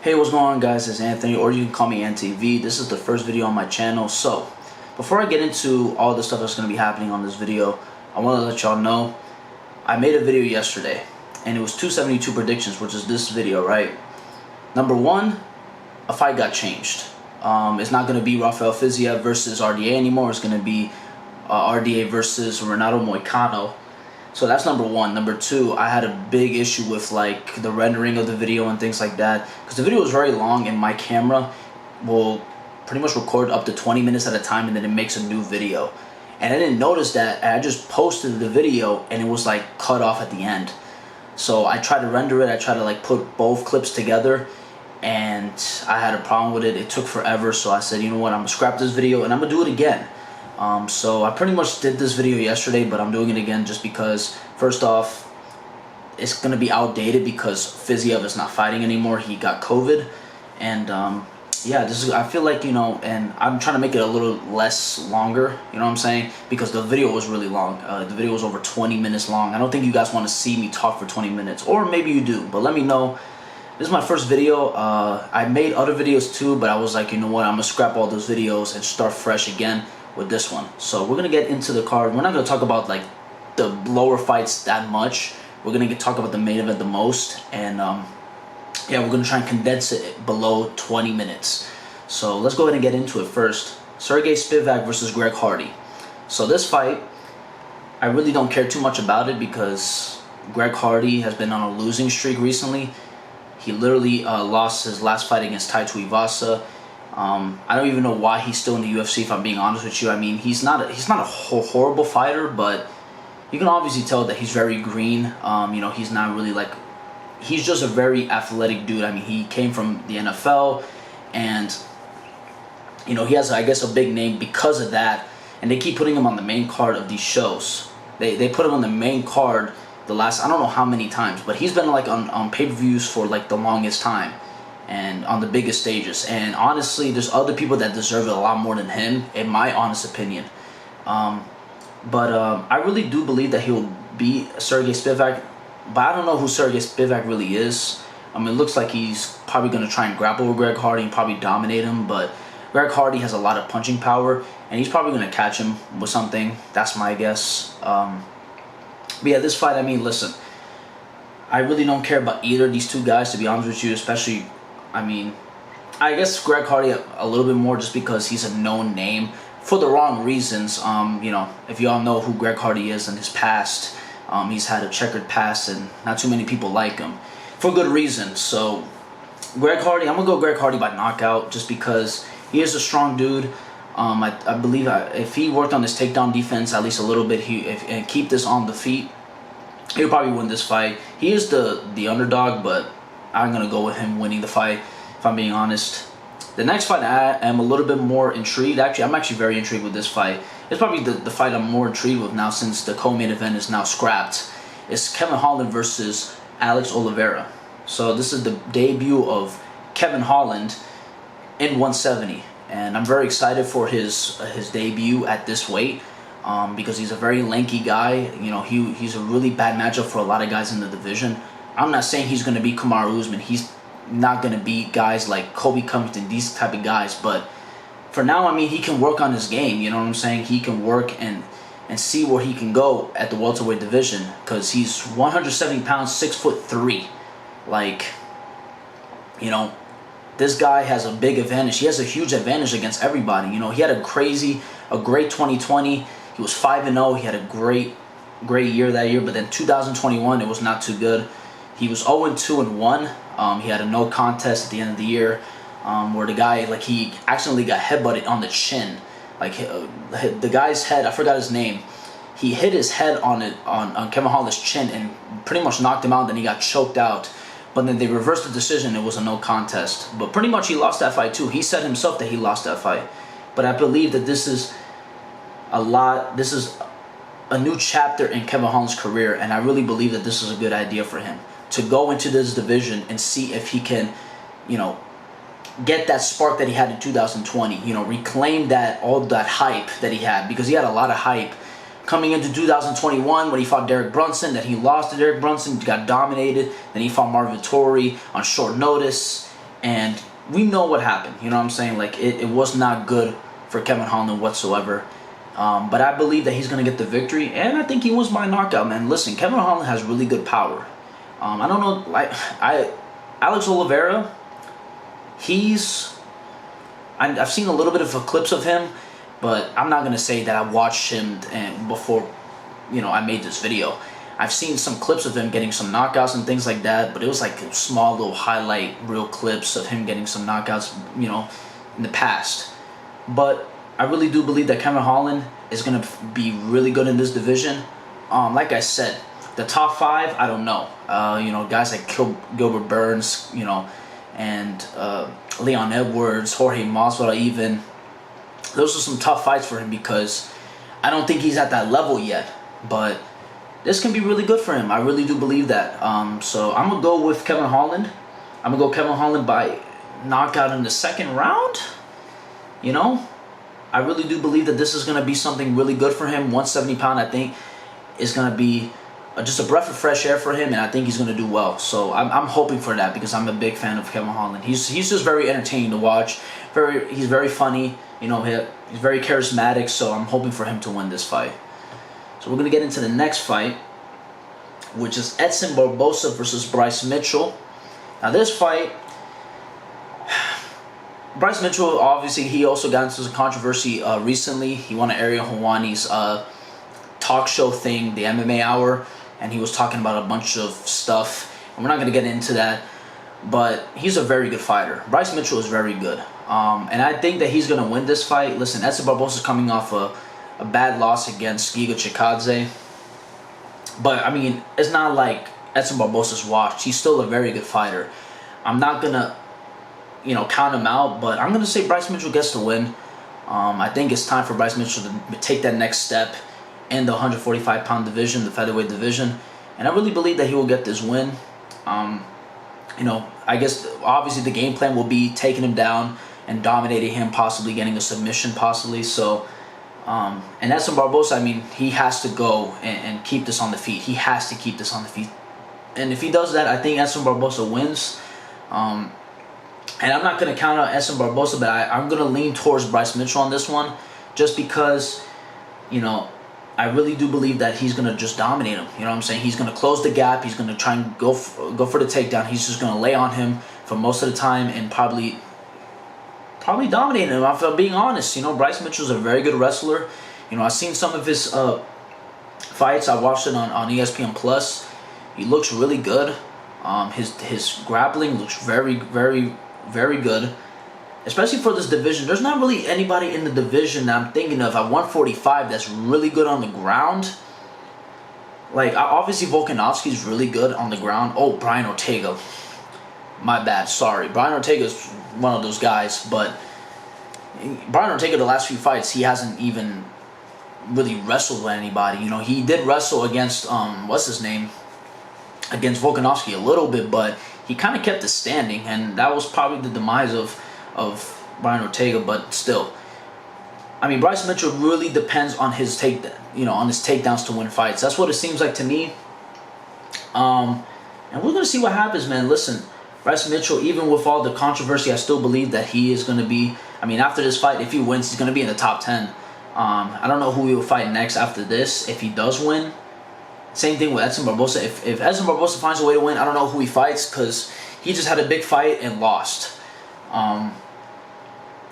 Hey, what's going on, guys? It's Anthony, or you can call me NTV. This is the first video on my channel. So, before I get into all the stuff that's going to be happening on this video, I want to let y'all know I made a video yesterday, and it was 272 predictions, which is this video, right? Number one, a fight got changed. It's not going to be Raphael Physio versus RDA anymore. It's going to be RDA versus Renato Moicano. So that's number one. Number two, I had a big issue with like the rendering of the video and things like that, because the video was very long and my camera will pretty much record up to 20 minutes at a time and then it makes a new video. And I didn't notice that, and I just posted the video and it was like cut off at the end. So I tried to render it, I tried to like put both clips together, and I had a problem with it. It took forever, so I said, you know what, I'm gonna scrap this video and I'm gonna do it again. So I pretty much did this video yesterday, but I'm doing it again just because, first off, it's going to be outdated because Physio is not fighting anymore. He got COVID. And yeah, I feel like, you know, and I'm trying to make it a little less longer, you know what I'm saying? Because the video was really long. The video was over 20 minutes long. I don't think you guys want to see me talk for 20 minutes, or maybe you do, but let me know. This is my first video. I made other videos too, but I was like, you know what, I'm going to scrap all those videos and start fresh again with this one. So we're gonna get into the card. We're not gonna talk about like the lower fights that much. We're gonna talk about the main event the most, and yeah, we're gonna try and condense it below 20 minutes. So let's go ahead and get into it first. Sergey Spivak versus Greg Hardy. So this fight, I really don't care too much about it because Greg Hardy has been on a losing streak recently. He literally lost his last fight against Tuivasa. I don't even know why he's still in the UFC, if I'm being honest with you. I mean, he's not a horrible fighter, but you can obviously tell that he's very green. You know, he's not really like, he's just a very athletic dude. I mean, he came from the NFL, and you know, he has, I guess, a big name because of that. And they keep putting him on the main card of these shows. They put him on the main card the last, I don't know how many times, but he's been like on pay-per-views for like the longest time, and on the biggest stages. And honestly, there's other people that deserve it a lot more than him, in my honest opinion. But I really do believe that he'll beat Sergey Spivak, but I don't know who Sergey Spivak really is. I mean, it looks like he's probably going to try and grapple with Greg Hardy and probably dominate him, but Greg Hardy has a lot of punching power, and he's probably going to catch him with something. That's my guess. But yeah, this fight, I mean, listen, I really don't care about either of these two guys, to be honest with you, especially, I mean, I guess Greg Hardy a little bit more just because he's a known name for the wrong reasons. You know, if y'all know who Greg Hardy is in his past, he's had a checkered past and not too many people like him for good reason. So Greg Hardy, I'm going to go Greg Hardy by knockout just because he is a strong dude. I believe if he worked on his takedown defense at least a little bit, and keep this on the feet, he'll probably win this fight. He is the underdog, but I'm going to go with him winning the fight, if I'm being honest. The next fight, I am a little bit more intrigued. Actually, I'm actually very intrigued with this fight. It's probably the fight I'm more intrigued with now, since the co-main event is now scrapped. It's Kevin Holland versus Alex Oliveira. So this is the debut of Kevin Holland in 170. And I'm very excited for his debut at this weight. Because he's a very lanky guy. You know, he's a really bad matchup for a lot of guys in the division. I'm not saying he's going to beat Kamaru Usman. He's not going to beat guys like Kobe Covington, these type of guys. But for now, I mean, he can work on his game. You know what I'm saying? He can work and see where he can go at the welterweight division, because he's 170 pounds, 6'3". Like, you know, this guy has a big advantage. He has a huge advantage against everybody. You know, he had a great 2020. He was 5-0. He had a great year that year. But then 2021, it was not too good. He was 0-2-1. He had a no contest at the end of the year, where the guy, like, he accidentally got headbutted on the chin. Like, the guy's head, I forgot his name. He hit his head on Kevin Holland's chin and pretty much knocked him out. Then he got choked out. But then they reversed the decision. It was a no contest. But pretty much he lost that fight too. He said himself that he lost that fight. But I believe that this is a new chapter in Kevin Holland's career, and I really believe that this is a good idea for him to go into this division and see if he can, you know, get that spark that he had in 2020, you know, reclaim all that hype that he had, because he had a lot of hype coming into 2021 when he fought Derek Brunson. Then he lost to Derek Brunson, got dominated. Then he fought Marvin Vettori on short notice, and we know what happened. You know what I'm saying? Like, it was not good for Kevin Holland whatsoever. But I believe that he's going to get the victory, and I think he wins by knockout, man. Listen, Kevin Holland has really good power. I don't know, like, Alex Oliveira, I've seen a little bit of clips of him, but I'm not going to say that I watched him before, I made this video. I've seen some clips of him getting some knockouts and things like that, but it was like small little highlight reel clips of him getting some knockouts, in the past. But I really do believe that Kevin Holland is going to be really good in this division. Like I said, the top 5, I don't know. Guys like Gilbert Burns, and Leon Edwards, Jorge Masvidal even. Those are some tough fights for him because I don't think he's at that level yet. But this can be really good for him. I really do believe that. So I'm going to go with Kevin Holland. I'm going to go Kevin Holland by knockout in the second round. I really do believe that this is going to be something really good for him. 170 pound, I think, is going to be just a breath of fresh air for him, and I think he's going to do well. So I'm hoping for that because I'm a big fan of Kevin Holland. He's just very entertaining to watch. He's very funny. He's very charismatic. So I'm hoping for him to win this fight. So we're going to get into the next fight, which is Edson Borbosa versus Bryce Mitchell. Now this fight, Bryce Mitchell, obviously, he also got into some controversy recently. He won an Ariel Helwani's talk show thing, the MMA Hour, and he was talking about a bunch of stuff. And we're not going to get into that, but he's a very good fighter. Bryce Mitchell is very good. And I think that he's going to win this fight. Listen, Edson Barbosa is coming off a bad loss against Giga Chikadze. But, I mean, it's not like Edson Barbosa's washed. He's still a very good fighter. I'm not going to count him out, but I'm going to say Bryce Mitchell gets the win. I think it's time for Bryce Mitchell to take that next step in the 145-pound division, the featherweight division, and I really believe that he will get this win. I guess obviously the game plan will be taking him down and dominating him, possibly getting a submission, possibly. So, and Edson Barbosa, I mean, he has to go and keep this on the feet. He has to keep this on the feet, and if he does that, I think Edson Barbosa wins. And I'm not going to count out Edson Barbosa, but I'm going to lean towards Bryce Mitchell on this one just because, I really do believe that he's going to just dominate him. You know what I'm saying? He's going to close the gap. He's going to try and go for the takedown. He's just going to lay on him for most of the time and probably dominate him, if I'm being honest. Bryce Mitchell's a very good wrestler. I've seen some of his fights. I watched it on ESPN Plus. He looks really good. His grappling looks very, very, very good, especially for this division. There's not really anybody in the division that I'm thinking of at 145 that's really good on the ground. Like, obviously Volkanovski's really good on the ground. Oh, Brian Ortega. My bad, sorry. Brian Ortega's one of those guys, but Brian Ortega, the last few fights, he hasn't even really wrestled with anybody. He did wrestle against, against Volkanovski a little bit, but he kind of kept it standing, and that was probably the demise of Brian Ortega. But still, I mean, Bryce Mitchell really depends on his takedowns to win fights. That's what it seems like to me. And we're gonna see what happens, man. Listen, Bryce Mitchell, even with all the controversy, I still believe that he is gonna be. I mean, after this fight, if he wins, he's gonna be in the top 10. I don't know who he will fight next after this if he does win. Same thing with Edson Barbosa. If Edson Barbosa finds a way to win, I don't know who he fights because he just had a big fight and lost. But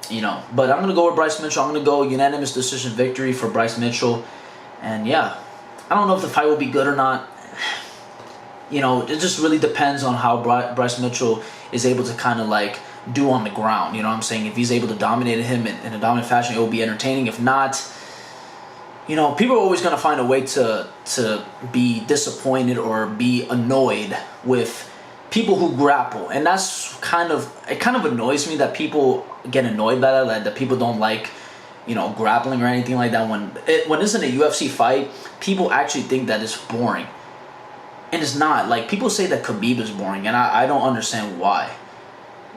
I'm going to go with Bryce Mitchell. I'm going to go unanimous decision victory for Bryce Mitchell. And yeah, I don't know if the fight will be good or not. It just really depends on how Bryce Mitchell is able to kind of like do on the ground. You know what I'm saying? If he's able to dominate him in a dominant fashion, it will be entertaining. If not, people are always going to find a way to be disappointed or be annoyed with people who grapple. And that's kind of annoys me that people get annoyed by that, that people don't like, grappling or anything like that. When it's in a UFC fight, people actually think that it's boring. And it's not. Like, people say that Khabib is boring, and I don't understand why.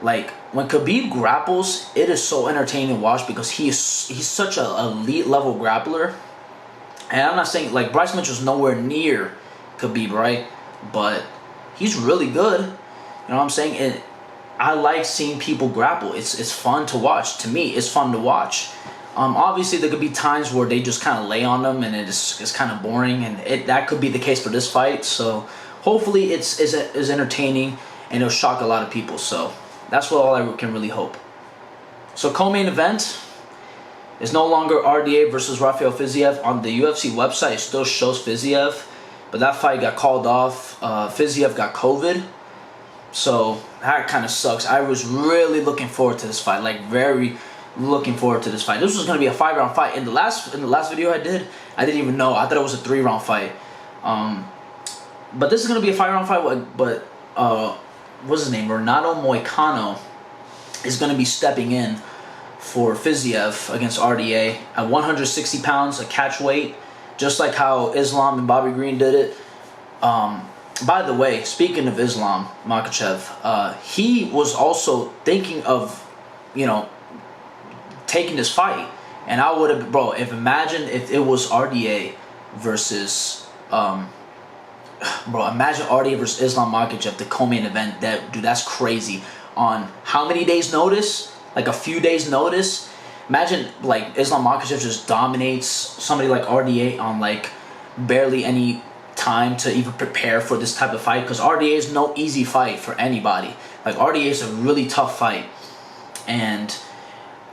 Like, when Khabib grapples, it is so entertaining to watch because he's such an elite level grappler. And I'm not saying, like, Bryce Mitchell's nowhere near Khabib, right? But he's really good. You know what I'm saying? I like seeing people grapple. It's fun to watch. To me, it's fun to watch. Obviously, there could be times where they just kind of lay on them and it's kind of boring, and that could be the case for this fight. So hopefully it's entertaining and it'll shock a lot of people. So that's what all I can really hope. So co-main event is no longer RDA versus Raphael Physio. On the UFC website, it still shows Physio, but that fight got called off. Physio got COVID. So that kind of sucks. I was really looking forward to this fight, like very looking forward to this fight. This was going to be a 5-round fight. In the last video I didn't even know. I thought it was a 3-round fight. But this is going to be a 5-round fight. But what's his name? Renato Moicano is going to be stepping in for Fiziev against RDA at 160 pounds, a catch weight, just like how Islam and Bobby Green did it. By the way, speaking of Islam Makhachev, he was also thinking of, taking this fight. And I would have, bro, imagine if it was RDA versus, imagine RDA versus Islam Makhachev, the co-main event. Dude, that's crazy. On how many days' notice? Like a few days' notice. Imagine, like, Islam Makhachev just dominates somebody like RDA on, like, barely any time to even prepare for this type of fight, because RDA is no easy fight for anybody. Like, RDA is a really tough fight, and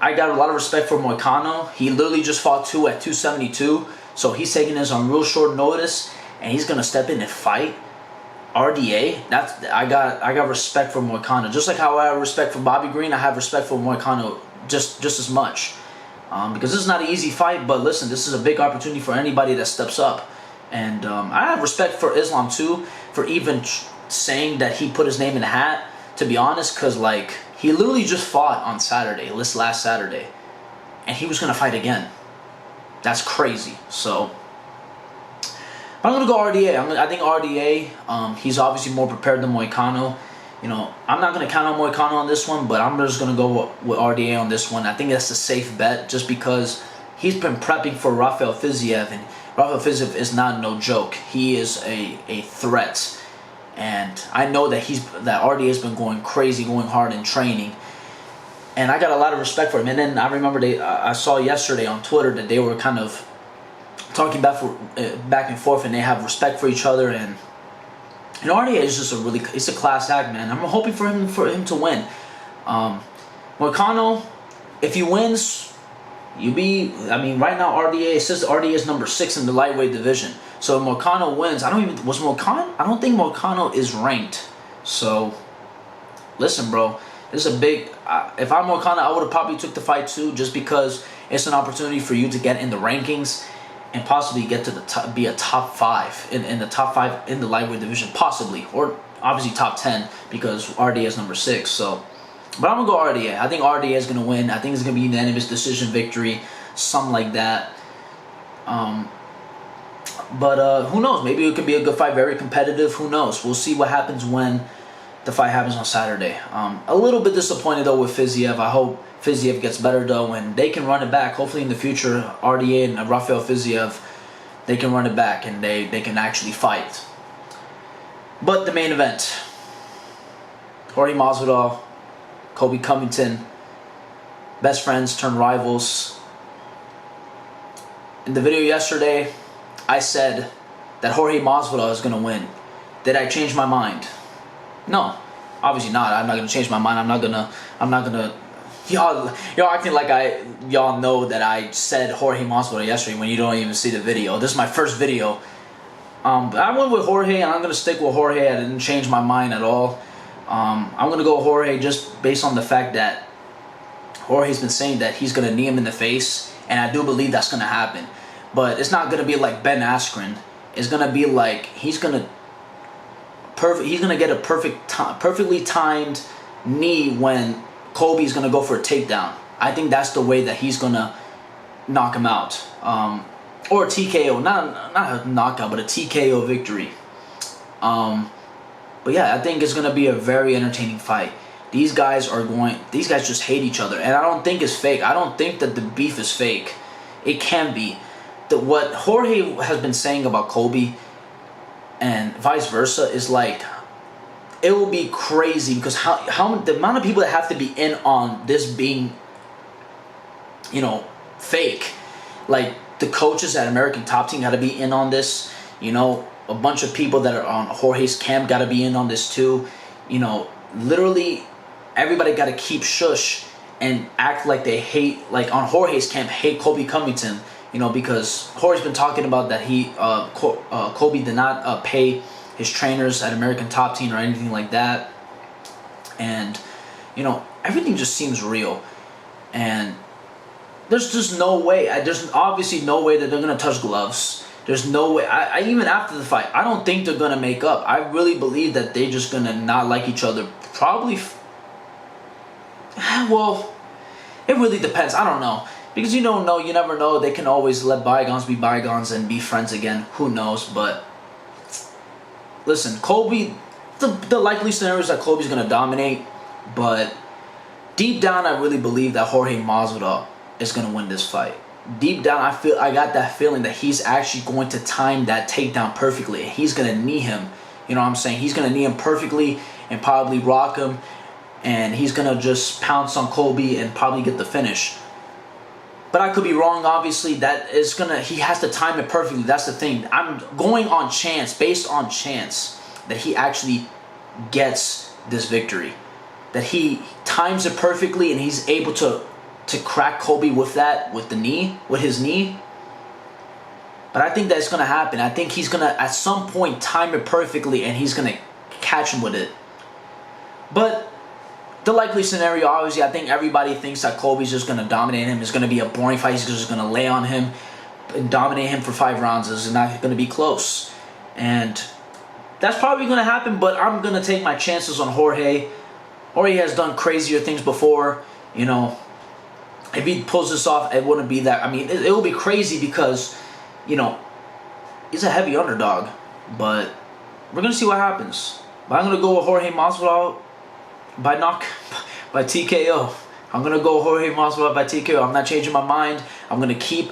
I got a lot of respect for Moicano. He literally just fought at 272, so he's taking this on real short notice, and he's gonna step in and fight RDA. I got respect for Moicano, just like how I have respect for Bobby Green. I have respect for Moicano just as much, because this is not an easy fight. But listen, this is a big opportunity for anybody that steps up. And I have respect for Islam too, for even saying that he put his name in the hat, to be honest, because like he literally just fought on Saturday, this last Saturday, and he was going to fight again. That's crazy. So I'm going to go RDA. I think RDA, he's obviously more prepared than Moicano. I'm not going to count on Moicano on this one, but I'm just going to go with RDA on this one. I think that's a safe bet just because he's been prepping for Raphael Physio, and Raphael Physio is not no joke. He is a threat, and I know that RDA has been going crazy, going hard in training, and I got a lot of respect for him. And then I remember I saw yesterday on Twitter that they were kind of talking back and forth, and they have respect for each other. And RDA is just it's a class act, man. I'm hoping for him to win. Moicano, if he wins, right now RDA, it says RDA is number 6 in the lightweight division. So if Moicano wins, I don't think Moicano is ranked. So listen, bro, this is a big, if I'm Moicano, I would have probably took the fight too, just because it's an opportunity for you to get in the rankings and possibly get to be a top 5 in the top 5 in the lightweight division, possibly, or obviously top 10, because RDA is number 6. So, but I'm gonna go RDA. I think RDA is gonna win. I think it's gonna be unanimous decision victory, something like that. But who knows? Maybe it could be a good fight, very competitive. Who knows? We'll see what happens when the fight happens on Saturday. A little bit disappointed though with Fiziev. I hope Fiziev gets better though, and they can run it back. Hopefully in the future, RDA and Raphael Physio, they can run it back and they can actually fight. But the main event, Jorge Masvidal, Colby Covington, best friends turned rivals. In the video yesterday, I said that Jorge Masvidal is gonna win. Did I change my mind? No, obviously not. I'm not gonna change my mind. I'm not gonna. Y'all acting like y'all know that I said Jorge Masvidal yesterday when you don't even see the video. This is my first video. I went with Jorge, and I'm gonna stick with Jorge. I didn't change my mind at all. I'm gonna go Jorge just based on the fact that Jorge's been saying that he's gonna knee him in the face, and I do believe that's gonna happen. But it's not gonna be like Ben Askren. It's gonna be like he's gonna get a perfectly timed knee when Colby's gonna go for a takedown. I think that's the way that he's gonna knock him out, or a TKO, not a knockout, but a TKO victory. But yeah, I think it's gonna be a very entertaining fight. These guys just hate each other, and I don't think it's fake. I don't think that the beef is fake. It can be. What Jorge has been saying about Colby and vice versa is like it will be crazy because how the amount of people that have to be in on this being, you know, fake. Like the coaches at American Top Team got to be in on this. You know, a bunch of people that are on Jorge's camp got to be in on this too. You know, literally everybody got to keep shush and act like they hate, like on Jorge's camp, hate Colby Covington. You know, because Jorge's been talking about that Colby did not pay his trainers at American Top Team or anything like that. And, you know, everything just seems real. And there's just no way. There's obviously no way that they're going to touch gloves. There's no way. I even after the fight, I don't think they're going to make up. I really believe that they're just going to not like each other. Probably, well, it really depends. I don't know. Because you don't know. You never know. They can always let bygones be bygones and be friends again. Who knows? But listen, Colby, the likely scenario is that Colby's going to dominate. But deep down, I really believe that Jorge Masvidal is going to win this fight. Deep down, I got that feeling that he's actually going to time that takedown perfectly. He's going to knee him. You know what I'm saying? He's going to knee him perfectly and probably rock him. And he's going to just pounce on Colby and probably get the finish. But I could be wrong, obviously. He has to time it perfectly. That's the thing. I'm going on chance, based on chance, that he actually gets this victory. That he times it perfectly and he's able to crack Colby with his knee. But I think that's going to happen. I think he's going to, at some point, time it perfectly and he's going to catch him with it. But the likely scenario, obviously, I think everybody thinks that Colby's just going to dominate him. It's going to be a boring fight. He's just going to lay on him and dominate him for 5 rounds. It's not going to be close. And that's probably going to happen, but I'm going to take my chances on Jorge. Jorge has done crazier things before. You know, if he pulls this off, it wouldn't be that. I mean, it will be crazy because, you know, he's a heavy underdog. But we're going to see what happens. But I'm going to go with Jorge Masvidal by TKO. I'm going to go Jorge Masvidal by TKO. I'm not changing my mind. I'm going to keep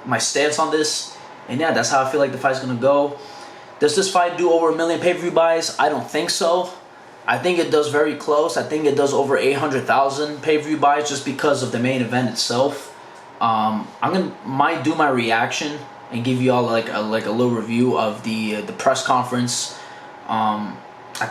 my stance on this. And yeah, that's how I feel like the fight's going to go. Does this fight do over 1 million pay-per-view buys? I don't think so. I think it does very close. I think it does over 800,000 pay-per-view buys just because of the main event itself. Might do my reaction and give you all like a little review of the press conference. I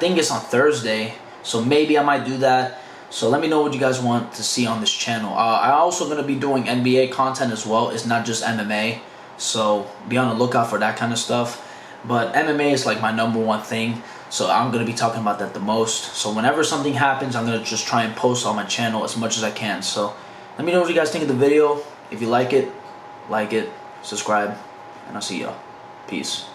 think it's on Thursday. So maybe I might do that. So let me know what you guys want to see on this channel. I'm also going to be doing NBA content as well. It's not just MMA. So be on the lookout for that kind of stuff. But MMA is like my #1 thing. So I'm going to be talking about that the most. So whenever something happens, I'm going to just try and post on my channel as much as I can. So let me know what you guys think of the video. If you like it, subscribe, and I'll see y'all. Peace.